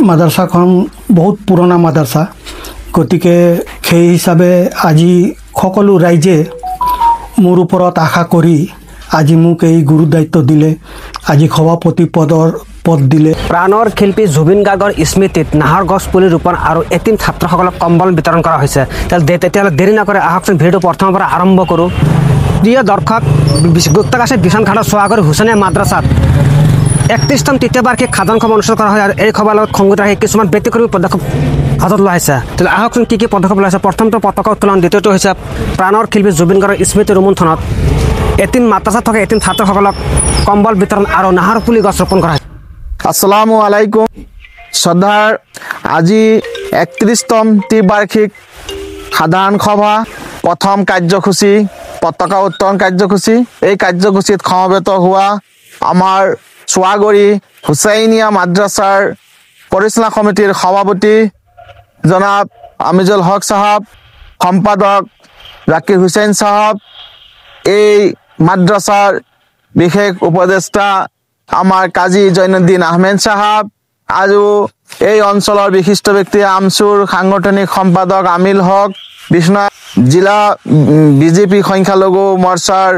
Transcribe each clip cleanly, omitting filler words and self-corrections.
মাদ্ৰাসাখন বহুত পুৰণা মাদ্ৰাসা গতিকে সেই হিচাপে আজি সকলো ৰাইজে মোৰ ওপৰত আশা কৰি আজি মোক এই গুৰু দায়িত্ব দিলে আজি সভাপতি পদ দিলে প্ৰাণৰ শিল্পী জুবিন গাৰ্গৰ স্মৃতিত নাহৰ গছ পুলি ৰোপণ আৰু এতিম ছাত্ৰসকলক কম্বল বিতৰণ কৰা হৈছে তেতিয়াহ'লে দেৰি নকৰে আহকচোন ভিডিঅ'টো প্ৰথমৰ পৰা আৰম্ভ কৰোঁ প্ৰিয় দৰ্শক গুপ্তাকাশী বিশ্বনাথঘাটৰ চোৱাগড় হুছেইনিয়া মাদ্ৰাসাত 31তম তৃতীয় বাৰ্ষিক সাধাৰণ সভা অনুষ্ঠিত কৰা হয় আৰু এই সভাৰ লগত সংগত ৰাখি কিছুমান ব্যতিক্ৰমী পদক্ষেপ হাতত লোৱা হৈছে তেতিয়াহ'লে আহকচোন কি পদক্ষেপ লোৱা হৈছে প্ৰথমটো পতাকা উত্তোলন দ্বিতীয়টো হৈছে প্ৰাণৰ শিল্পী জুবিন গাৰ্গৰ স্মৃতি ৰোমন্থনত এতিম মাদ্ৰাসাত থকা এতিম ছাত্ৰসকলক কম্বল বিতৰণ আৰু নাহৰ পুলি গছ ৰোপণ কৰা হৈছে আসসালামু আলাইকুম শ্ৰদ্ধাৰ আজি 31তম ত্ৰিবাৰ্ষিক সাধাৰণ সভা প্ৰথম কাৰ্যসূচী পতাকা উত্তোলন কাৰ্যসূচী এই কাৰ্যসূচীত সমবেত হোৱা আমাৰ চোৱাগড়ি হুছেইনিয়া মাদ্ৰাসাৰ পৰিচালনা সমিতিৰ সভাপতি জনাব আমিজুল হক সাহেব সম্পাদক জাকিৰ হুছেইন সাহেব এই মাদ্ৰাসাৰ বিশেষ উপদেষ্টা আমাৰ কাজী জৈনুদ্দিন আহমেদ সাহেব আৰু এই অঞ্চলৰ বিশিষ্ট ব্যক্তি আমচুৰ সাংগঠনিক সম্পাদক আমিল হক বিশ্বনাথ জিলা বিজেপি সংখ্যালঘু মৰ্চাৰ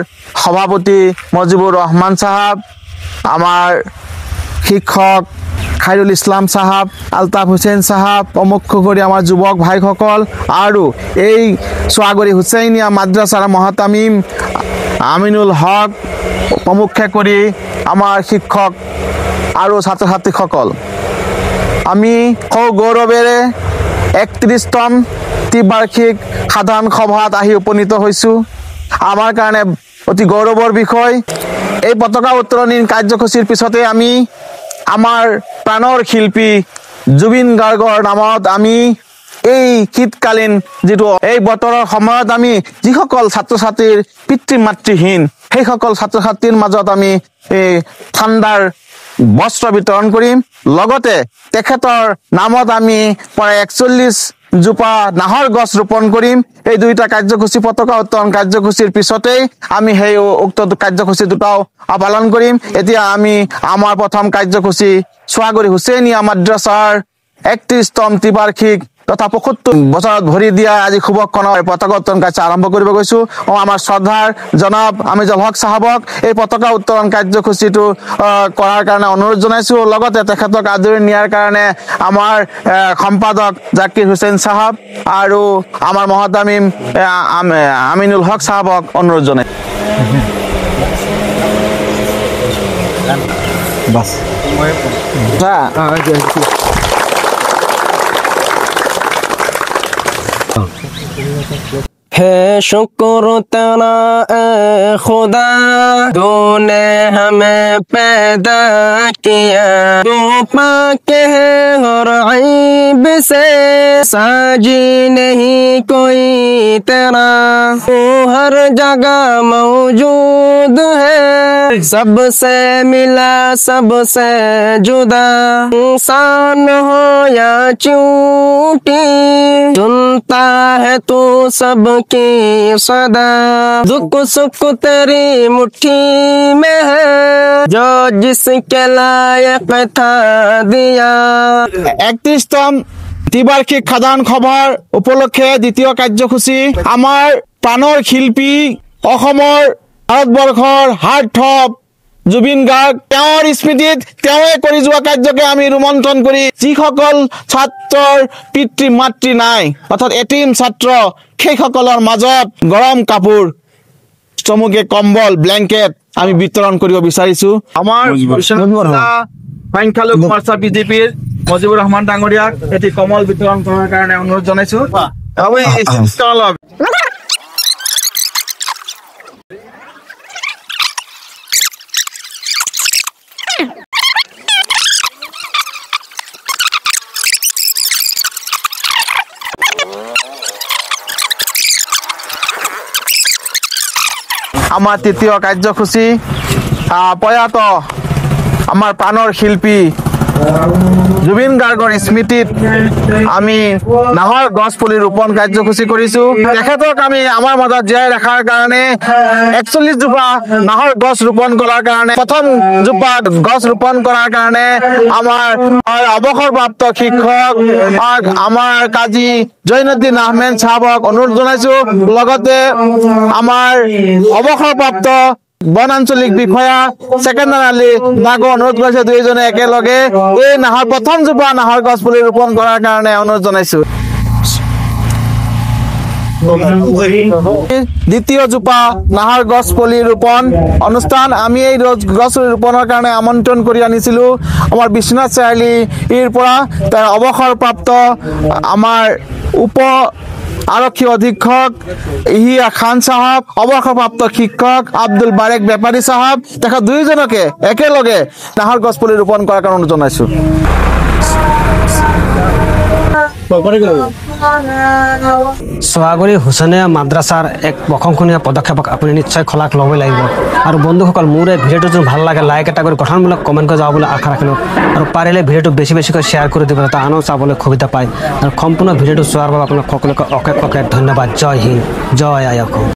সভাপতি মজিবুৰ ৰহমান সাহেব আমাৰ শিক্ষক খাইৰুল ইছলাম সাহেব আলতাফ হুছেইন সাহেব প্ৰমুখ কৰি আমাৰ যুৱক ভাইসকল আৰু এই চোৱাগড়ি হুছেইনিয়া মাদ্ৰাসাৰ মহাতামিম আমিনুল হক প্ৰমুখ্যে কৰি আমাৰ শিক্ষক আৰু ছাত্ৰ ছাত্ৰীসকল আমি গৌৰৱেৰে 31তম ত্ৰিবাৰ্ষিক সাধাৰণ সভাত আহি উপনীত হৈছোঁ আমাৰ কাৰণে অতি গৌৰৱৰ বিষয় এই পতাকা উত্তোলনী কাৰ্যসূচীৰ পিছতে আমি আমাৰ প্ৰাণৰ শিল্পী জুবিন গাৰ্গৰ নামত আমি এই শীতকালীন যেটো এই বতৰৰ সময়ত আমি যিসকল ছাত্ৰ ছাত্ৰীৰ পিতৃ মাতৃহীন সেইসকল ছাত্ৰ ছাত্ৰীৰ মাজত আমি ঠাণ্ডাৰ বস্ত্ৰ বিতৰণ কৰিম লগতে তেখেতৰ নামত আমি প্ৰায় 41 জোপা নাহৰ গছ ৰোপণ কৰিম এই দুইটা কাৰ্যসূচী পতাকা উত্তোলন কাৰ্যসূচীৰ পিছতেই আমি সেই উক্ত কাৰ্যসূচী দুটাও পালন কৰিম এতিয়া আমি আমাৰ প্ৰথম কাৰ্যসূচী চোৱাগড়ি হুছেইনিয়া মাদ্ৰাসাৰ 31তম ত্ৰিবাৰ্ষিক তথা ৭৫ বছৰত ভৰি দিয়া আজি শুভক্ষণৰ পতাকা উত্তোলন কাৰ্য আৰম্ভ কৰিব গৈছোঁ আমাৰ শ্ৰদ্ধাৰ জনাব আমিজুল হক সাহেবক এই পতাকা উত্তোলন কাৰ্যসূচীটো কৰাৰ কাৰণে অনুৰোধ জনাইছোঁ লগতে তেখেতক আদৰি নিয়াৰ কাৰণে আমাৰ সম্পাদক জাকিৰ হুছেইন সাহেব আৰু আমাৰ মহাতামিম আমিনুল হক সাহেবক অনুৰোধ জনাইছোঁ বাস है शुक्र तेरा ए खुदा तूने हमें पैदा किया तू पाक है और ऐब से साजी नहीं कोई तेरा तू हर जगह मौजूद है सबसे मिला सबसे जुदा इंसान हो या चूंटी सुनता है तू सबकी सदा दुख सुख तेरी मुट्ठी में है जो जिसके लायक था दिया 31তম ত্ৰিবাৰ্ষিক সাধাৰণ সভাৰ উপলক্ষে দ্বিতীয় কাৰ্যসূচী আমাৰ প্ৰাণৰ শিল্পী অসমৰ ভাৰতবৰ্ষৰ হাৰ্টথ্ৰব জুবিন গাৰ্গ তেওঁৰ স্মৃতিত তেওঁৱে কৰি যোৱা কাৰ্যকে আমি ৰোমন্থন কৰি যিসকল ছাত্ৰৰ পিতৃ মাতৃ নাই অৰ্থাৎ এটিম ছাত্ৰ সেইসকলৰ মাজত গৰম কাপোৰ চমুকে কম্বল ব্লেংকেট আমি বিতৰণ কৰিব বিচাৰিছোঁ আমাৰ সংখ্যালঘু মৰ্চা বিজেপিৰ মজিবুৰ ৰহমান ডাঙৰীয়াক এটি কম্বল বিতৰণ কৰাৰ কাৰণে অনুৰোধ জনাইছোঁ আমাৰ তৃতীয় কাৰ্যসূচী প্ৰয়াত আমাৰ প্ৰাণৰ শিল্পী জুবিন গাৰ্গৰ স্মৃতিত আমি নাহৰ গছ পুলি ৰোপণ কাৰ্যসূচী কৰিছো। তেখেতক আমি আমাৰ মাজত জীয়াই ৰখাৰ কাৰণে 41 জোপা নাহৰ গছ ৰোপণ কৰাৰ কাৰণে প্ৰথম জোপা গছ ৰোপণ কৰাৰ কাৰণে আমাৰ অৱসৰপ্ৰাপ্ত শিক্ষক আমাৰ কাজী জৈনুদ্দিন আহমেদ চাহাবক অনুৰোধ জনাইছো। লগতে আমাৰ অৱসৰপ্ৰাপ্ত বনাঞ্চলিক বিষয়া ছেকেণ্ডাৰী আলী নাগো অনুৰোধ কৰিছে, দুইজনে একেলগে এই নাহৰ প্ৰথম জোপা নাহৰ গছ পুলি ৰোপণ কৰাৰ কাৰণে অনুৰোধ জনাইছো। দ্বিতীয় জোপা নাহৰ গছ পুলি ৰোপণ অনুষ্ঠান আমি এই গছ ৰোপণৰ কাৰণে আমন্ত্ৰণ কৰি আনিছিলো আমাৰ বিশ্বনাথ চাৰিআলিৰ পৰা তাৰ অৱসৰপ্ৰাপ্ত আমাৰ উপ আৰক্ষী অধীক্ষক ইহিয়া খান চাহাব, অৱসৰপ্ৰাপ্ত শিক্ষক আব্দুল বাৰেক বেপাৰী চাহাব, তেখেত দুইজনকে একেলগে নাহৰ গছ পুলি ৰোপণ কৰাৰ কাৰণে অনুৰোধ জনাইছো। সোৱাগুৰি হুছেইনিয়া মাদ্ৰাছাৰ এক প্ৰশংসনীয় পদক্ষেপক আপুনি নিশ্চয় খলাক ল'বই লাগিব। আৰু বন্ধুসকল, মোৰ এই ভিডিঅ'টো যদি ভাল লাগে লাইক এটা কৰি গঠনমূলক কমেণ্ট কৰি যাব বুলি আশা ৰাখিলোঁ। আৰু পাৰিলে ভিডিঅ'টো বেছিকৈ শ্বেয়াৰ কৰি দিব যাতে আনো চাবলৈ সুবিধা পায়। আৰু সম্পূৰ্ণ ভিডিঅ'টো চোৱাৰ বাবে আপোনাক সকলোকে অশেষ ধন্যবাদ। জয় হিন্দ, জয় আই অসম।